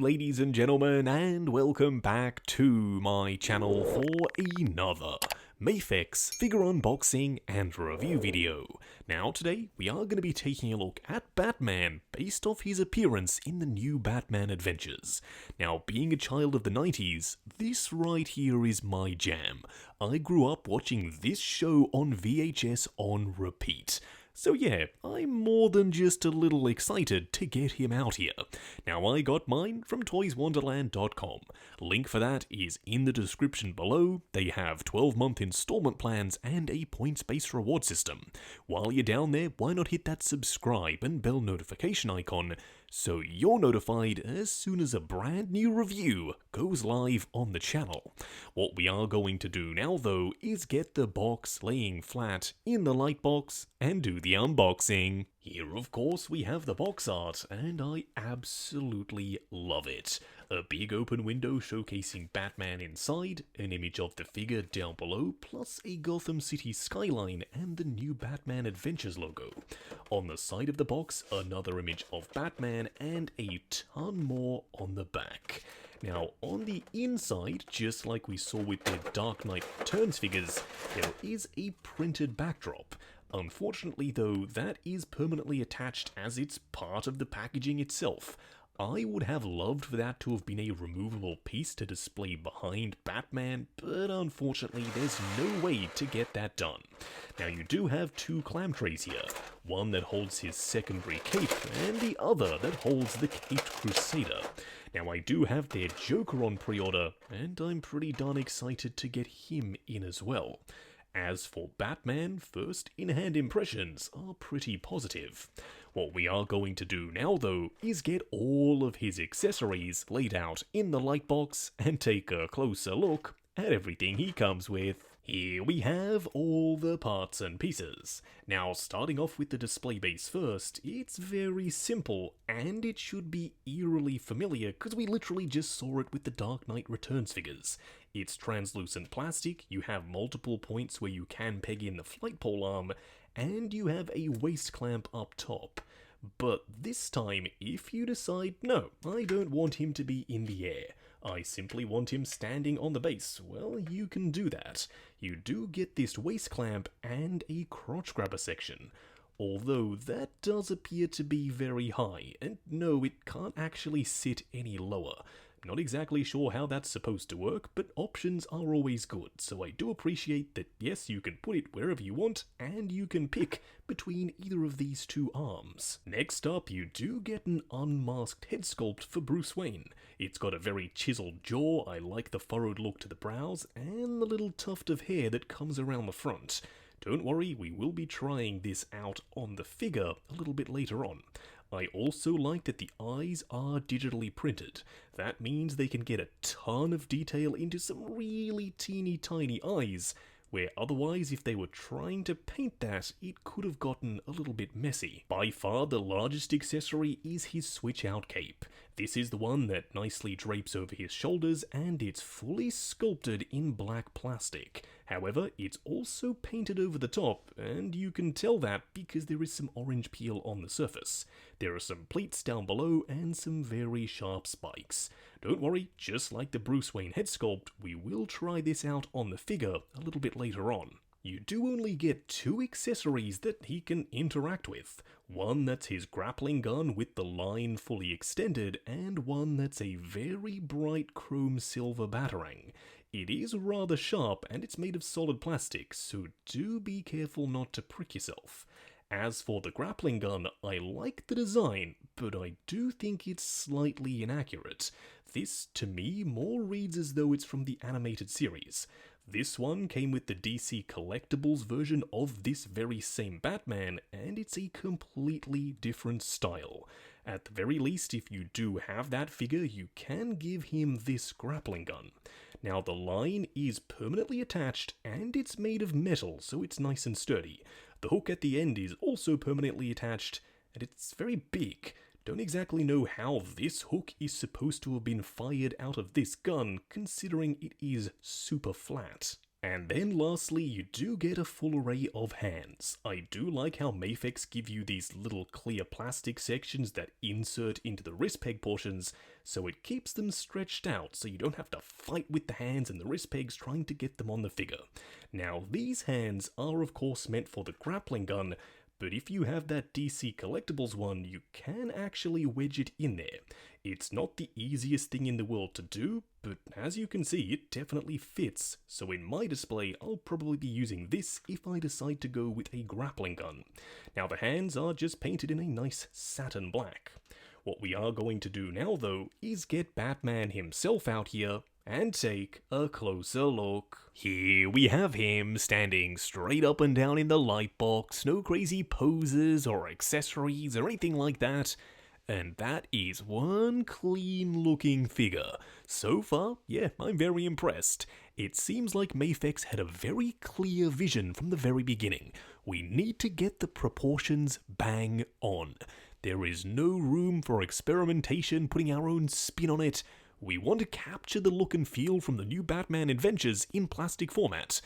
ladies and gentlemen, and welcome back to my channel for another Mafex figure unboxing and review video. Now today, we are going to be taking a look at Batman based off his appearance in the new Batman Adventures. Now, being a child of the 90s, this right here is my jam. I grew up watching this show on VHS on repeat. So yeah, I'm more than just a little excited to get him out here. Now I got mine from toyswonderland.com. Link for that is in the description below. They have 12-month installment plans and a points-based reward system. While you're down there, why not hit that subscribe and bell notification icon so you're notified as soon as a brand new review goes live on the channel. What we are going to do now though is get the box laying flat in the light box and do the unboxing. Here of course we have the box art and I absolutely love it. A big open window showcasing Batman inside, an image of the figure down below, plus a Gotham City skyline and the new Batman Adventures logo. On the side of the box, another image of Batman and a ton more on the back. Now, on the inside, just like we saw with the Dark Knight Returns figures, there is a printed backdrop. Unfortunately though, that is permanently attached as it's part of the packaging itself. I would have loved for that to have been a removable piece to display behind Batman, but unfortunately there's no way to get that done. Now you do have two clam trays here, one that holds his secondary cape and the other that holds the Caped Crusader. Now I do have their Joker on pre-order and I'm pretty darn excited to get him in as well. As for Batman, first in-hand impressions are pretty positive. What we are going to do now though is get all of his accessories laid out in the light box and take a closer look at everything he comes with. Here we have all the parts and pieces. Now starting off with the display base first, it's very simple and it should be eerily familiar because we literally just saw it with the Dark Knight Returns figures. It's translucent plastic, you have multiple points where you can peg in the flight pole arm, and you have a waist clamp up top. But this time, if you decide, no, I don't want him to be in the air, I simply want him standing on the base, well, you can do that. You do get this waist clamp and a crotch grabber section. Although that does appear to be very high, and no, it can't actually sit any lower. Not exactly sure how that's supposed to work, but options are always good, so I do appreciate that yes, you can put it wherever you want, and you can pick between either of these two arms. Next up, you do get an unmasked head sculpt for Bruce Wayne. It's got a very chiseled jaw, I like the furrowed look to the brows, and the little tuft of hair that comes around the front. Don't worry, we will be trying this out on the figure a little bit later on. I also like that the eyes are digitally printed. That means they can get a ton of detail into some really teeny tiny eyes, where otherwise if they were trying to paint that, it could have gotten a little bit messy. By far the largest accessory is his switch out cape. This is the one that nicely drapes over his shoulders and it's fully sculpted in black plastic. However, it's also painted over the top, and you can tell that because there is some orange peel on the surface. There are some pleats down below and some very sharp spikes. Don't worry, just like the Bruce Wayne head sculpt, we will try this out on the figure a little bit later on. You do only get two accessories that he can interact with. One that's his grappling gun with the line fully extended, and one that's a very bright chrome silver batarang. It is rather sharp and it's made of solid plastic, so do be careful not to prick yourself. As for the grappling gun, I like the design, but I do think it's slightly inaccurate. This, to me, more reads as though it's from the animated series. This one came with the DC Collectibles version of this very same Batman, and it's a completely different style. At the very least, if you do have that figure, you can give him this grappling gun. Now the line is permanently attached and it's made of metal, so it's nice and sturdy. The hook at the end is also permanently attached and it's very big. Don't exactly know how this hook is supposed to have been fired out of this gun, considering it is super flat. And then lastly, you do get a full array of hands. I do like how Mafex give you these little clear plastic sections that insert into the wrist peg portions, so it keeps them stretched out so you don't have to fight with the hands and the wrist pegs trying to get them on the figure. Now these hands are of course meant for the grappling gun, but if you have that DC Collectibles one, you can actually wedge it in there. It's not the easiest thing in the world to do, but as you can see, it definitely fits, so in my display, I'll probably be using this if I decide to go with a grappling gun. Now the hands are just painted in a nice satin black. What we are going to do now though, is get Batman himself out here, and take a closer look. Here we have him standing straight up and down in the light box, no crazy poses or accessories or anything like that. And that is one clean looking figure. So far, yeah, I'm very impressed. It seems like Mafex had a very clear vision from the very beginning. We need to get the proportions bang on. There is no room for experimentation, putting our own spin on it. We want to capture the look and feel from the new Batman adventures in plastic format,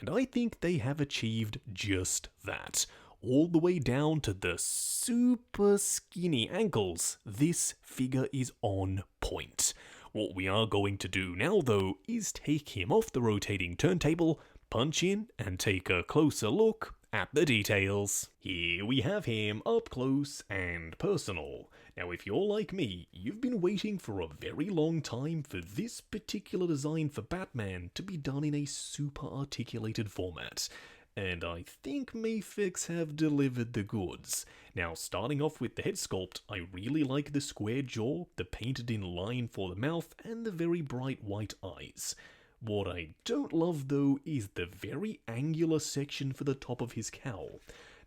and I think they have achieved just that. All the way down to the super skinny ankles, this figure is on point. What we are going to do now though is take him off the rotating turntable, punch in, and take a closer look at the details. Here we have him up close and personal. Now if you're like me, you've been waiting for a very long time for this particular design for Batman to be done in a super articulated format. And I think Mafex have delivered the goods. Now starting off with the head sculpt, I really like the square jaw, the painted in line for the mouth, and the very bright white eyes. What I don't love though is the very angular section for the top of his cowl.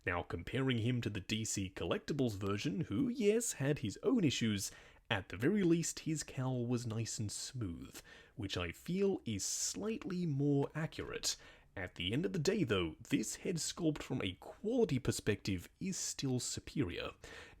Now comparing him to the DC Collectibles version, who yes had his own issues, at the very least his cowl was nice and smooth, which I feel is slightly more accurate. At the end of the day though, this head sculpt from a quality perspective is still superior.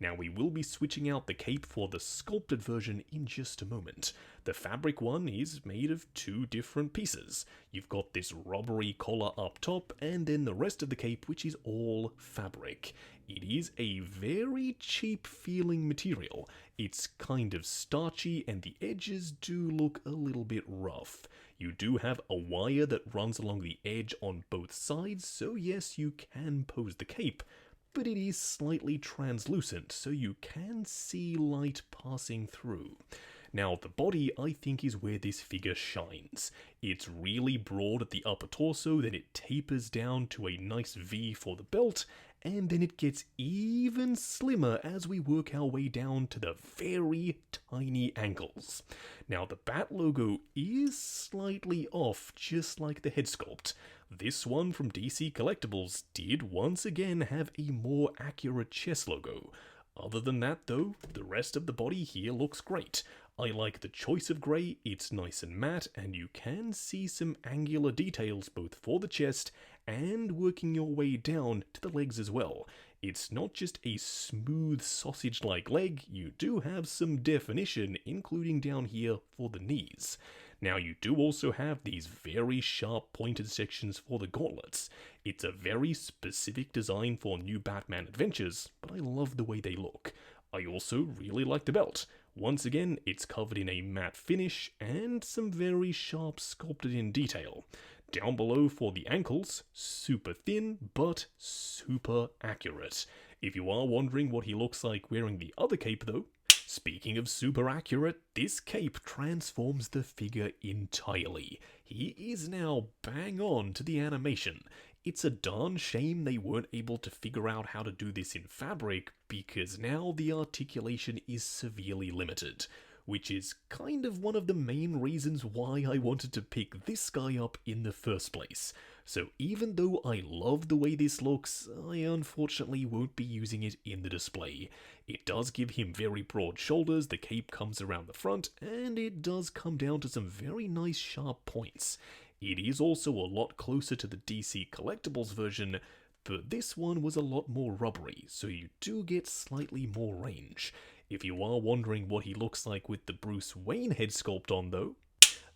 Now we will be switching out the cape for the sculpted version in just a moment. The fabric one is made of two different pieces. You've got this rubbery collar up top, and then the rest of the cape which is all fabric. It is a very cheap feeling material. It's kind of starchy and the edges do look a little bit rough. You do have a wire that runs along the edge on both sides, so yes, you can pose the cape, but it is slightly translucent, so you can see light passing through. Now, the body, I think, is where this figure shines. It's really broad at the upper torso, then it tapers down to a nice V for the belt, and then it gets even slimmer as we work our way down to the very tiny ankles. Now, the Bat logo is slightly off, just like the head sculpt. This one from DC Collectibles did once again have a more accurate chest logo. Other than that though, the rest of the body here looks great. I like the choice of grey, it's nice and matte, and you can see some angular details both for the chest and working your way down to the legs as well. It's not just a smooth sausage-like leg, you do have some definition, including down here for the knees. Now you do also have these very sharp pointed sections for the gauntlets. It's a very specific design for new Batman adventures, but I love the way they look. I also really like the belt. Once again, it's covered in a matte finish and some very sharp sculpted in detail. Down below for the ankles, super thin but super accurate. If you are wondering what he looks like wearing the other cape though, speaking of super accurate, this cape transforms the figure entirely. He is now bang on to the animation. It's a darn shame they weren't able to figure out how to do this in fabric, because now the articulation is severely limited, which is kind of one of the main reasons why I wanted to pick this guy up in the first place. So even though I love the way this looks, I unfortunately won't be using it in the display. It does give him very broad shoulders, the cape comes around the front, and it does come down to some very nice sharp points. It is also a lot closer to the DC Collectibles version, but this one was a lot more rubbery, so you do get slightly more range. If you are wondering what he looks like with the Bruce Wayne head sculpt on though,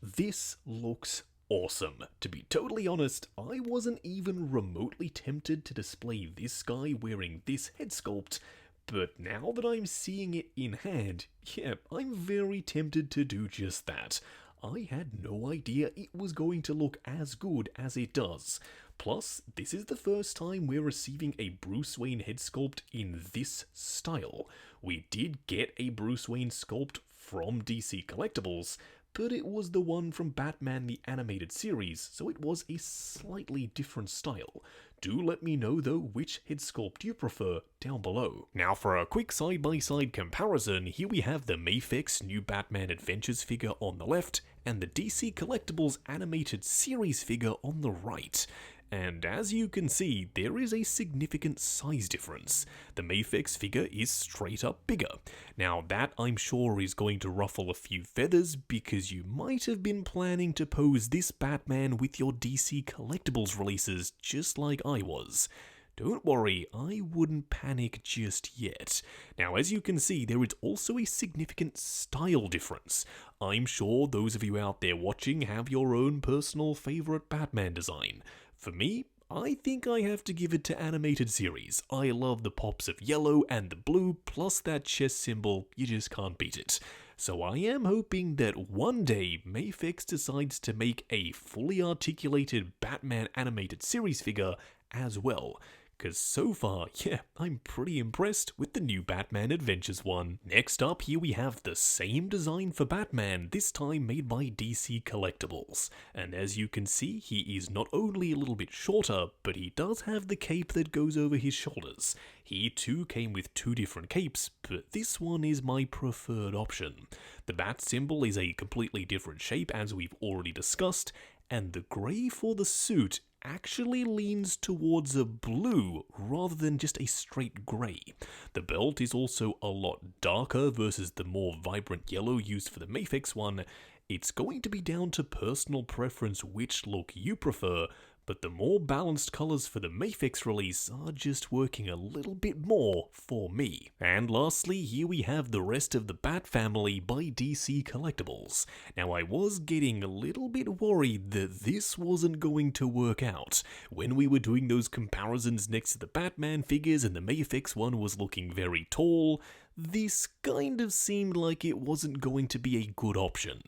this looks awesome. To be totally honest, I wasn't even remotely tempted to display this guy wearing this head sculpt, but now that I'm seeing it in hand, yeah, I'm very tempted to do just that. I had no idea it was going to look as good as it does. Plus, this is the first time we're receiving a Bruce Wayne head sculpt in this style. We did get a Bruce Wayne sculpt from DC Collectibles, but it was the one from Batman the Animated Series, so it was a slightly different style. Do let me know though which head sculpt you prefer down below. Now for a quick side-by-side comparison, here we have the Mafex new Batman Adventures figure on the left, and the DC Collectibles Animated Series figure on the right. And as you can see, there is a significant size difference. The Mafex figure is straight up bigger. Now that, I'm sure, is going to ruffle a few feathers, because you might have been planning to pose this Batman with your DC Collectibles releases just like I was. Don't worry, I wouldn't panic just yet. Now, as you can see, there is also a significant style difference. I'm sure those of you out there watching have your own personal favourite Batman design. For me, I think I have to give it to Animated Series. I love the pops of yellow and the blue, plus that chest symbol, you just can't beat it. So I am hoping that one day Mafex decides to make a fully articulated Batman Animated Series figure as well. Because so far, yeah, I'm pretty impressed with the new Batman Adventures one. Next up, here we have the same design for Batman, this time made by DC Collectibles. And as you can see, he is not only a little bit shorter, but he does have the cape that goes over his shoulders. He too came with two different capes, but this one is my preferred option. The bat symbol is a completely different shape, as we've already discussed, and the grey for the suit actually leans towards a blue rather than just a straight grey. The belt is also a lot darker versus the more vibrant yellow used for the Mafex one. It's going to be down to personal preference which look you prefer, but the more balanced colours for the Mafex release are just working a little bit more for me. And lastly, here we have the rest of the Bat family by DC Collectibles. Now, I was getting a little bit worried that this wasn't going to work out. When we were doing those comparisons next to the Batman figures and the Mafex one was looking very tall, this kind of seemed like it wasn't going to be a good option.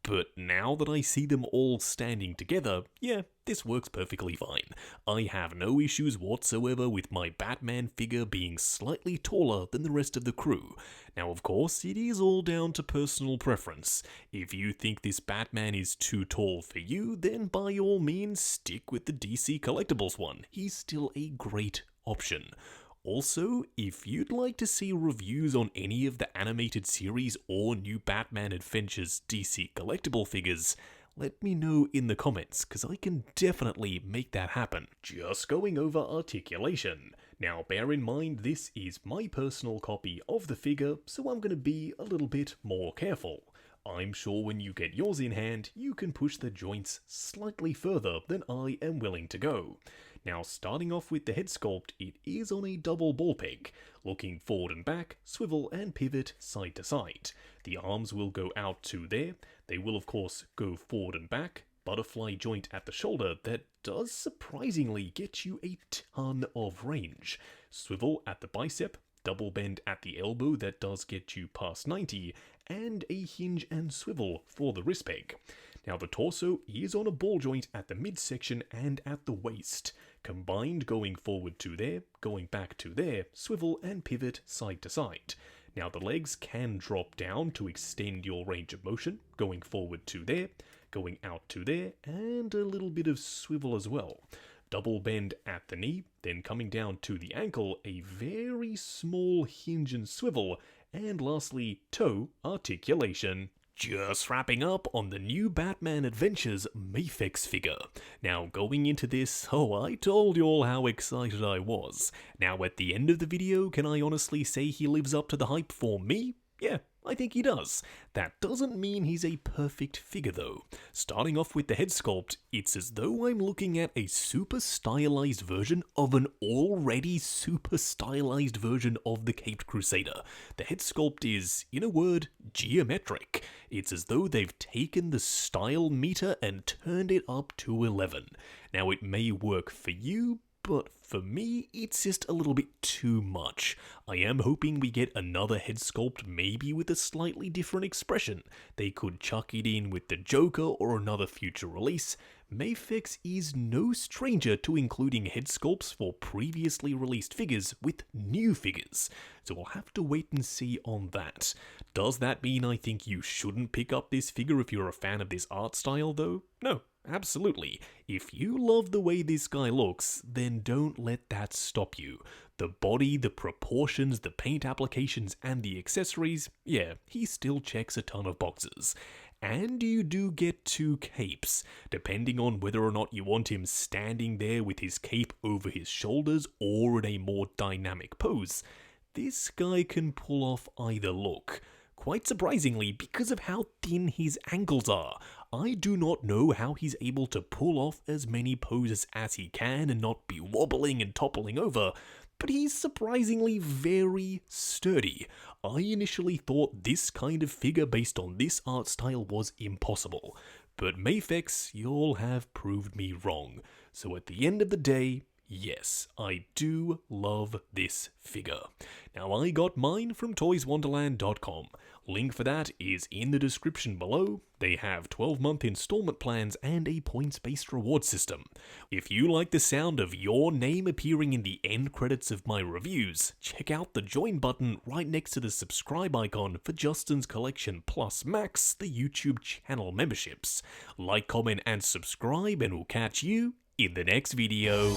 But now that I see them all standing together, yeah, this works perfectly fine. I have no issues whatsoever with my Batman figure being slightly taller than the rest of the crew. Now, of course, it is all down to personal preference. If you think this Batman is too tall for you, then by all means stick with the DC Collectibles one. He's still a great option. Also, if you'd like to see reviews on any of the animated series or new Batman Adventures DC collectible figures, let me know in the comments, because I can definitely make that happen. Just going over articulation. Now, bear in mind this is my personal copy of the figure, so I'm going to be a little bit more careful. I'm sure when you get yours in hand, you can push the joints slightly further than I am willing to go. Now, starting off with the head sculpt, it is on a double ball peg, looking forward and back, swivel and pivot side to side. The arms will go out to there, they will of course go forward and back, butterfly joint at the shoulder that does surprisingly get you a ton of range. Swivel at the bicep, double bend at the elbow that does get you past 90, and a hinge and swivel for the wrist peg. Now the torso is on a ball joint at the midsection and at the waist, combined going forward to there, going back to there, swivel and pivot side to side. Now the legs can drop down to extend your range of motion, going forward to there, going out to there, and a little bit of swivel as well. Double bend at the knee, then coming down to the ankle, a very small hinge and swivel, and lastly, toe articulation. Just wrapping up on the new Batman Adventures Mafex figure. Now going into this, I told you all how excited I was. Now at the end of the video, can I honestly say he lives up to the hype for me? Yeah, I think he does. That doesn't mean he's a perfect figure though. Starting off with the head sculpt, it's as though I'm looking at a super stylized version of an already super stylized version of the Caped Crusader. The head sculpt is, in a word, geometric. It's as though they've taken the style meter and turned it up to 11. Now it may work for you, but for me, it's just a little bit too much. I am hoping we get another head sculpt, maybe with a slightly different expression. They could chuck it in with the Joker or another future release. Mafex is no stranger to including head sculpts for previously released figures with new figures, so we'll have to wait and see on that. Does that mean I think you shouldn't pick up this figure if you're a fan of this art style though? No. Absolutely. If you love the way this guy looks, then don't let that stop you. The body, the proportions, the paint applications, and the accessories, yeah, he still checks a ton of boxes. And you do get 2 capes, depending on whether or not you want him standing there with his cape over his shoulders or in a more dynamic pose. This guy can pull off either look. Quite surprisingly, because of how thin his ankles are. I do not know how he's able to pull off as many poses as he can and not be wobbling and toppling over, but he's surprisingly very sturdy. I initially thought this kind of figure based on this art style was impossible, but Mafex, you'll have proved me wrong. So at the end of the day, yes, I do love this figure. Now, I got mine from toyswonderland.com. Link for that is in the description below. They have 12-month installment plans and a points-based reward system. If you like the sound of your name appearing in the end credits of my reviews, check out the join button right next to the subscribe icon for Justin's Collection plus Max, the YouTube channel memberships. Like, comment, and subscribe, and we'll catch you in the next video.